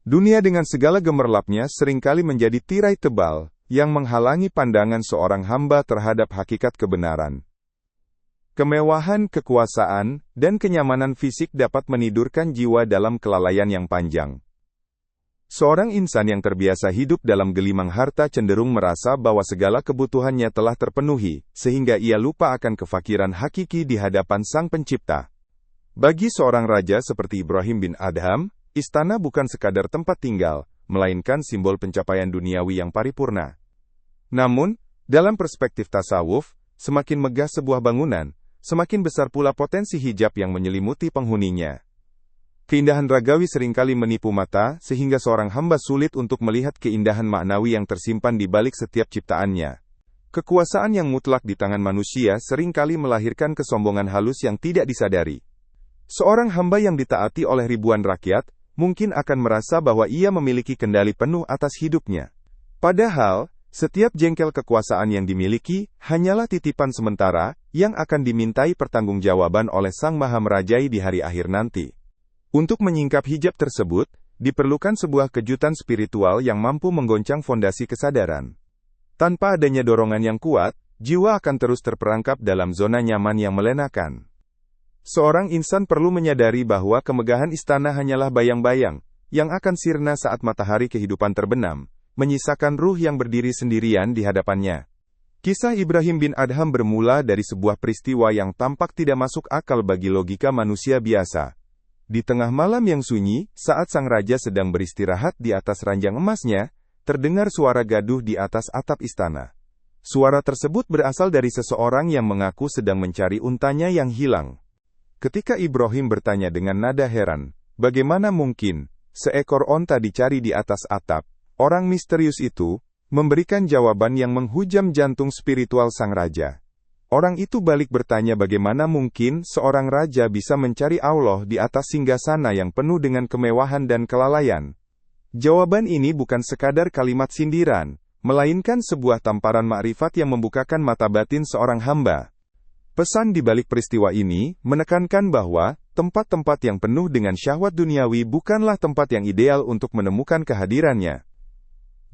Dunia dengan segala gemerlapnya seringkali menjadi tirai tebal yang menghalangi pandangan seorang hamba terhadap hakikat kebenaran. Kemewahan, kekuasaan, dan kenyamanan fisik dapat menidurkan jiwa dalam kelalaian yang panjang. Seorang insan yang terbiasa hidup dalam gelimang harta cenderung merasa bahwa segala kebutuhannya telah terpenuhi, sehingga ia lupa akan kefakiran hakiki di hadapan Sang Pencipta. Bagi seorang raja seperti Ibrahim bin Adham, istana bukan sekadar tempat tinggal, melainkan simbol pencapaian duniawi yang paripurna. Namun, dalam perspektif tasawuf, semakin megah sebuah bangunan, semakin besar pula potensi hijab yang menyelimuti penghuninya. Keindahan ragawi seringkali menipu mata, sehingga seorang hamba sulit untuk melihat keindahan maknawi yang tersimpan di balik setiap ciptaannya. Kekuasaan yang mutlak di tangan manusia seringkali melahirkan kesombongan halus yang tidak disadari. Seorang hamba yang ditaati oleh ribuan rakyat, mungkin akan merasa bahwa ia memiliki kendali penuh atas hidupnya. Padahal, setiap jengkel kekuasaan yang dimiliki, hanyalah titipan sementara, yang akan dimintai pertanggungjawaban oleh Sang Maha Merajai di hari akhir nanti. Untuk menyingkap hijab tersebut, diperlukan sebuah kejutan spiritual yang mampu menggoncang fondasi kesadaran. Tanpa adanya dorongan yang kuat, jiwa akan terus terperangkap dalam zona nyaman yang melenakan. Seorang insan perlu menyadari bahwa kemegahan istana hanyalah bayang-bayang, yang akan sirna saat matahari kehidupan terbenam, menyisakan ruh yang berdiri sendirian di hadapannya. Kisah Ibrahim bin Adham bermula dari sebuah peristiwa yang tampak tidak masuk akal bagi logika manusia biasa. Di tengah malam yang sunyi, saat sang raja sedang beristirahat di atas ranjang emasnya, terdengar suara gaduh di atas atap istana. Suara tersebut berasal dari seseorang yang mengaku sedang mencari untanya yang hilang. Ketika Ibrahim bertanya dengan nada heran, bagaimana mungkin seekor onta dicari di atas atap? Orang misterius itu memberikan jawaban yang menghujam jantung spiritual sang raja. Orang itu balik bertanya bagaimana mungkin seorang raja bisa mencari Allah di atas singgasana yang penuh dengan kemewahan dan kelalaian. Jawaban ini bukan sekadar kalimat sindiran, melainkan sebuah tamparan makrifat yang membukakan mata batin seorang hamba. Pesan di balik peristiwa ini menekankan bahwa tempat-tempat yang penuh dengan syahwat duniawi bukanlah tempat yang ideal untuk menemukan kehadirannya.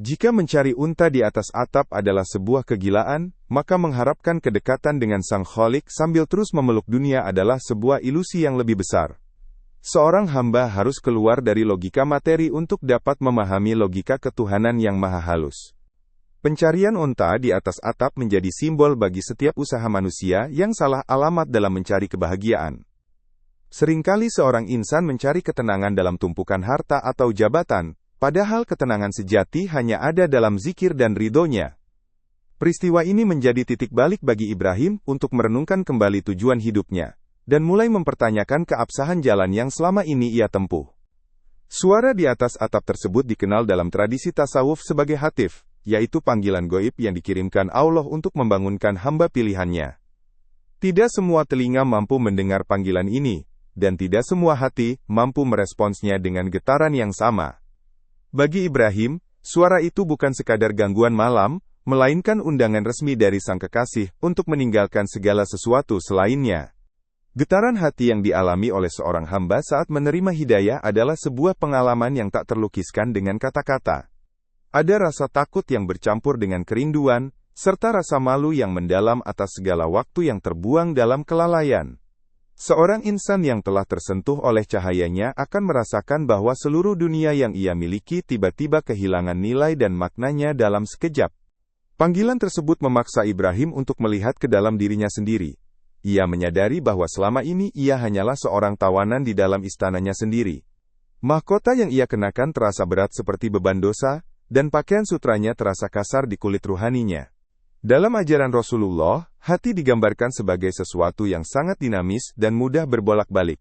Jika mencari unta di atas atap adalah sebuah kegilaan, maka mengharapkan kedekatan dengan Sang Khalik sambil terus memeluk dunia adalah sebuah ilusi yang lebih besar. Seorang hamba harus keluar dari logika materi untuk dapat memahami logika ketuhanan yang maha halus. Pencarian unta di atas atap menjadi simbol bagi setiap usaha manusia yang salah alamat dalam mencari kebahagiaan. Seringkali seorang insan mencari ketenangan dalam tumpukan harta atau jabatan, padahal ketenangan sejati hanya ada dalam zikir dan ridhonya. Peristiwa ini menjadi titik balik bagi Ibrahim untuk merenungkan kembali tujuan hidupnya, dan mulai mempertanyakan keabsahan jalan yang selama ini ia tempuh. Suara di atas atap tersebut dikenal dalam tradisi tasawuf sebagai hatif, yaitu panggilan goib yang dikirimkan Allah untuk membangunkan hamba pilihannya. Tidak semua telinga mampu mendengar panggilan ini, dan tidak semua hati mampu meresponsnya dengan getaran yang sama. Bagi Ibrahim, suara itu bukan sekadar gangguan malam, melainkan undangan resmi dari Sang Kekasih untuk meninggalkan segala sesuatu selainnya. Getaran hati yang dialami oleh seorang hamba saat menerima hidayah adalah sebuah pengalaman yang tak terlukiskan dengan kata-kata. Ada rasa takut yang bercampur dengan kerinduan, serta rasa malu yang mendalam atas segala waktu yang terbuang dalam kelalaian. Seorang insan yang telah tersentuh oleh cahayanya akan merasakan bahwa seluruh dunia yang ia miliki tiba-tiba kehilangan nilai dan maknanya dalam sekejap. Panggilan tersebut memaksa Ibrahim untuk melihat ke dalam dirinya sendiri. Ia menyadari bahwa selama ini ia hanyalah seorang tawanan di dalam istananya sendiri. Mahkota yang ia kenakan terasa berat seperti beban dosa, dan pakaian sutranya terasa kasar di kulit ruhaninya. Dalam ajaran Rasulullah, hati digambarkan sebagai sesuatu yang sangat dinamis dan mudah berbolak-balik.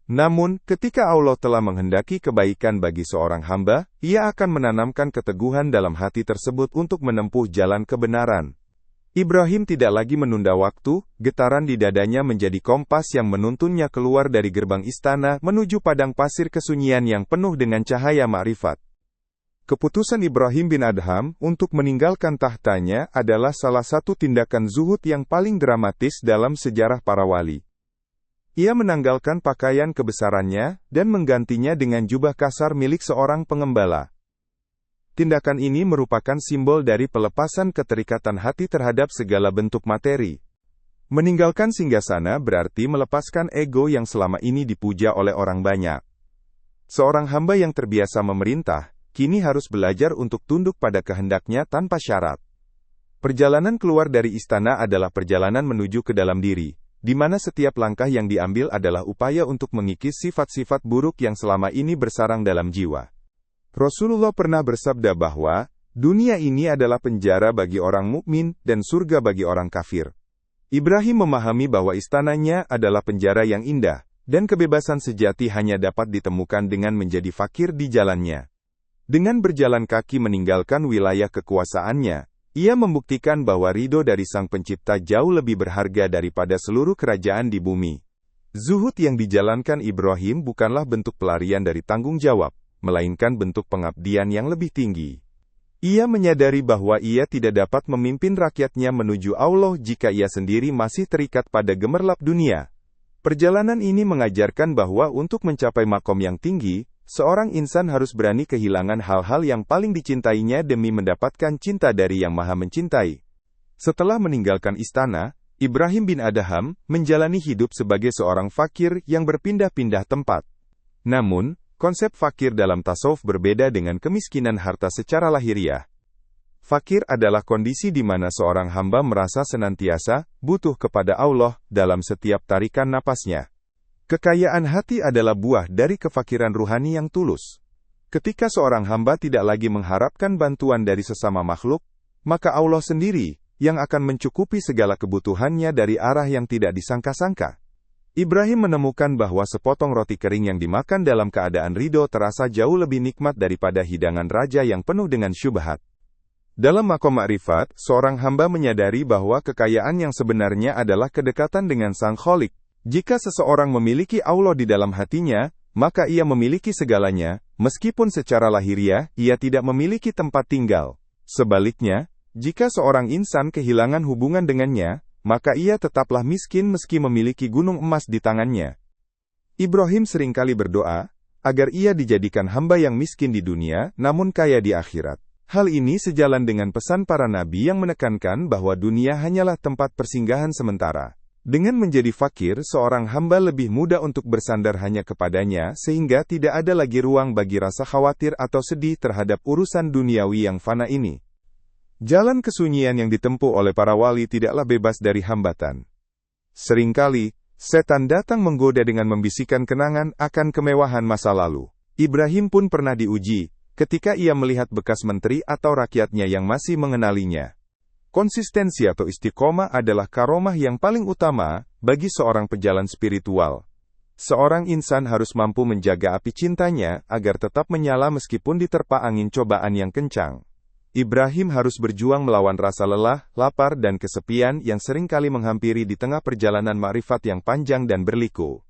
Namun, ketika Allah telah menghendaki kebaikan bagi seorang hamba, ia akan menanamkan keteguhan dalam hati tersebut untuk menempuh jalan kebenaran. Ibrahim tidak lagi menunda waktu, getaran di dadanya menjadi kompas yang menuntunnya keluar dari gerbang istana menuju padang pasir kesunyian yang penuh dengan cahaya makrifat. Keputusan Ibrahim bin Adham untuk meninggalkan tahtanya adalah salah satu tindakan zuhud yang paling dramatis dalam sejarah para wali. Ia menanggalkan pakaian kebesarannya, dan menggantinya dengan jubah kasar milik seorang pengembala. Tindakan ini merupakan simbol dari pelepasan keterikatan hati terhadap segala bentuk materi. Meninggalkan singgasana berarti melepaskan ego yang selama ini dipuja oleh orang banyak. Seorang hamba yang terbiasa memerintah, kini harus belajar untuk tunduk pada kehendaknya tanpa syarat. Perjalanan keluar dari istana adalah perjalanan menuju ke dalam diri, di mana setiap langkah yang diambil adalah upaya untuk mengikis sifat-sifat buruk yang selama ini bersarang dalam jiwa. Rasulullah pernah bersabda bahwa, dunia ini adalah penjara bagi orang mukmin dan surga bagi orang kafir. Ibrahim memahami bahwa istananya adalah penjara yang indah, dan kebebasan sejati hanya dapat ditemukan dengan menjadi fakir di jalannya. Dengan berjalan kaki meninggalkan wilayah kekuasaannya, ia membuktikan bahwa ridho dari Sang Pencipta jauh lebih berharga daripada seluruh kerajaan di bumi. Zuhud yang dijalankan Ibrahim bukanlah bentuk pelarian dari tanggung jawab, melainkan bentuk pengabdian yang lebih tinggi. Ia menyadari bahwa ia tidak dapat memimpin rakyatnya menuju Allah jika ia sendiri masih terikat pada gemerlap dunia. Perjalanan ini mengajarkan bahwa untuk mencapai makom yang tinggi, seorang insan harus berani kehilangan hal-hal yang paling dicintainya demi mendapatkan cinta dari Yang Maha Mencintai. Setelah meninggalkan istana, Ibrahim bin Adham menjalani hidup sebagai seorang fakir yang berpindah-pindah tempat. Namun, konsep fakir dalam tasawuf berbeda dengan kemiskinan harta secara lahiriah. Fakir adalah kondisi di mana seorang hamba merasa senantiasa butuh kepada Allah dalam setiap tarikan napasnya. Kekayaan hati adalah buah dari kefakiran ruhani yang tulus. Ketika seorang hamba tidak lagi mengharapkan bantuan dari sesama makhluk, maka Allah sendiri yang akan mencukupi segala kebutuhannya dari arah yang tidak disangka-sangka. Ibrahim menemukan bahwa sepotong roti kering yang dimakan dalam keadaan ridho terasa jauh lebih nikmat daripada hidangan raja yang penuh dengan syubhat. Dalam makom ma'rifat, seorang hamba menyadari bahwa kekayaan yang sebenarnya adalah kedekatan dengan Sang Kholik. Jika seseorang memiliki Allah di dalam hatinya, maka ia memiliki segalanya, meskipun secara lahiriah, ia tidak memiliki tempat tinggal. Sebaliknya, jika seorang insan kehilangan hubungan dengannya, maka ia tetaplah miskin meski memiliki gunung emas di tangannya. Ibrahim seringkali berdoa, agar ia dijadikan hamba yang miskin di dunia, namun kaya di akhirat. Hal ini sejalan dengan pesan para nabi yang menekankan bahwa dunia hanyalah tempat persinggahan sementara. Dengan menjadi fakir, seorang hamba lebih mudah untuk bersandar hanya kepadanya sehingga tidak ada lagi ruang bagi rasa khawatir atau sedih terhadap urusan duniawi yang fana ini. Jalan kesunyian yang ditempuh oleh para wali tidaklah bebas dari hambatan. Seringkali, setan datang menggoda dengan membisikkan kenangan akan kemewahan masa lalu. Ibrahim pun pernah diuji, ketika ia melihat bekas menteri atau rakyatnya yang masih mengenalinya. Konsistensi atau istiqomah adalah karomah yang paling utama bagi seorang pejalan spiritual. Seorang insan harus mampu menjaga api cintanya agar tetap menyala meskipun diterpa angin cobaan yang kencang. Ibrahim harus berjuang melawan rasa lelah, lapar dan kesepian yang seringkali menghampiri di tengah perjalanan ma'rifat yang panjang dan berliku.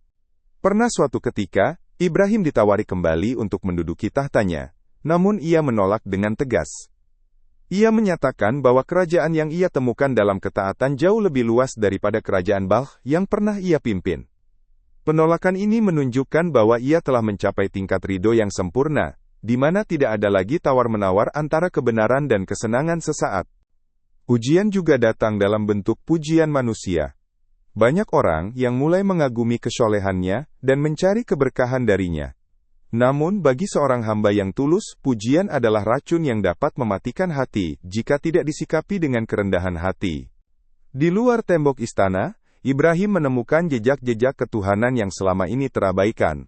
Pernah suatu ketika, Ibrahim ditawari kembali untuk menduduki tahtanya, namun ia menolak dengan tegas. Ia menyatakan bahwa kerajaan yang ia temukan dalam ketaatan jauh lebih luas daripada kerajaan Balkh yang pernah ia pimpin. Penolakan ini menunjukkan bahwa ia telah mencapai tingkat ridho yang sempurna, di mana tidak ada lagi tawar-menawar antara kebenaran dan kesenangan sesaat. Ujian juga datang dalam bentuk pujian manusia. Banyak orang yang mulai mengagumi kesolehannya dan mencari keberkahan darinya. Namun bagi seorang hamba yang tulus, pujian adalah racun yang dapat mematikan hati jika tidak disikapi dengan kerendahan hati. Di luar tembok istana, Ibrahim menemukan jejak-jejak ketuhanan yang selama ini terabaikan.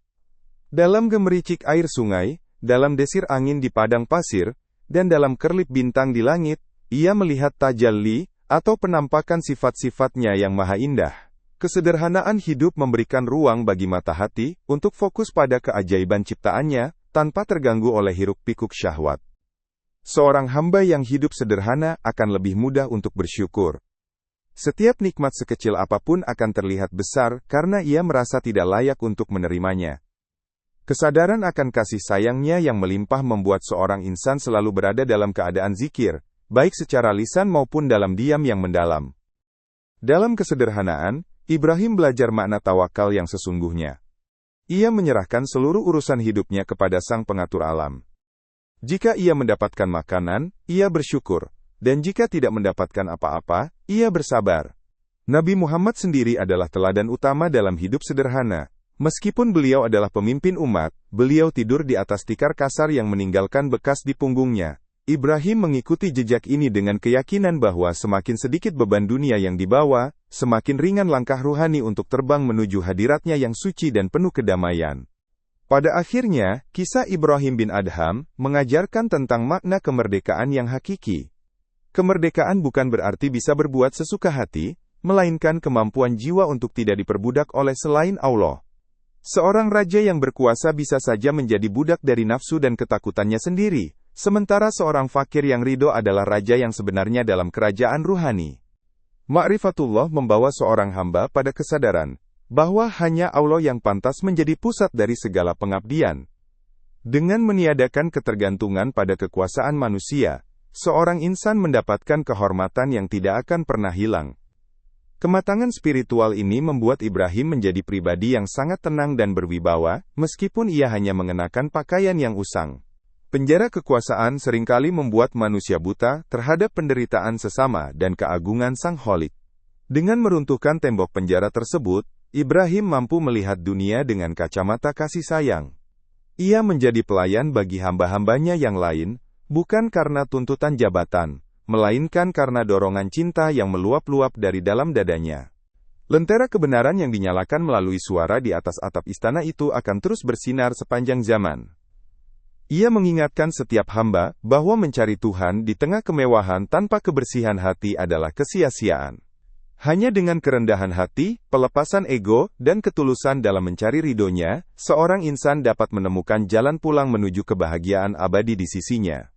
Dalam gemericik air sungai, dalam desir angin di padang pasir, dan dalam kerlip bintang di langit, ia melihat tajalli, atau penampakan sifat-sifatnya yang maha indah. Kesederhanaan hidup memberikan ruang bagi mata hati untuk fokus pada keajaiban ciptaannya, tanpa terganggu oleh hiruk-pikuk syahwat. Seorang hamba yang hidup sederhana akan lebih mudah untuk bersyukur. Setiap nikmat sekecil apapun akan terlihat besar karena ia merasa tidak layak untuk menerimanya. Kesadaran akan kasih sayangnya yang melimpah membuat seorang insan selalu berada dalam keadaan zikir, baik secara lisan maupun dalam diam yang mendalam. Dalam kesederhanaan, Ibrahim belajar makna tawakal yang sesungguhnya. Ia menyerahkan seluruh urusan hidupnya kepada Sang Pengatur alam. Jika ia mendapatkan makanan, ia bersyukur, dan jika tidak mendapatkan apa-apa, ia bersabar. Nabi Muhammad sendiri adalah teladan utama dalam hidup sederhana. Meskipun beliau adalah pemimpin umat, beliau tidur di atas tikar kasar yang meninggalkan bekas di punggungnya. Ibrahim mengikuti jejak ini dengan keyakinan bahwa semakin sedikit beban dunia yang dibawa, semakin ringan langkah ruhani untuk terbang menuju hadiratnya yang suci dan penuh kedamaian. Pada akhirnya, kisah Ibrahim bin Adham mengajarkan tentang makna kemerdekaan yang hakiki. Kemerdekaan bukan berarti bisa berbuat sesuka hati, melainkan kemampuan jiwa untuk tidak diperbudak oleh selain Allah. Seorang raja yang berkuasa bisa saja menjadi budak dari nafsu dan ketakutannya sendiri, sementara seorang fakir yang ridho adalah raja yang sebenarnya dalam kerajaan ruhani. Ma'rifatullah membawa seorang hamba pada kesadaran bahwa hanya Allah yang pantas menjadi pusat dari segala pengabdian. Dengan meniadakan ketergantungan pada kekuasaan manusia, seorang insan mendapatkan kehormatan yang tidak akan pernah hilang. Kematangan spiritual ini membuat Ibrahim menjadi pribadi yang sangat tenang dan berwibawa, meskipun ia hanya mengenakan pakaian yang usang. Penjara kekuasaan seringkali membuat manusia buta terhadap penderitaan sesama dan keagungan Sang Khalik. Dengan meruntuhkan tembok penjara tersebut, Ibrahim mampu melihat dunia dengan kacamata kasih sayang. Ia menjadi pelayan bagi hamba-hambanya yang lain, bukan karena tuntutan jabatan, melainkan karena dorongan cinta yang meluap-luap dari dalam dadanya. Lentera kebenaran yang dinyalakan melalui suara di atas atap istana itu akan terus bersinar sepanjang zaman. Ia mengingatkan setiap hamba bahwa mencari Tuhan di tengah kemewahan tanpa kebersihan hati adalah kesia-siaan. Hanya dengan kerendahan hati, pelepasan ego, dan ketulusan dalam mencari ridhonya, seorang insan dapat menemukan jalan pulang menuju kebahagiaan abadi di sisinya.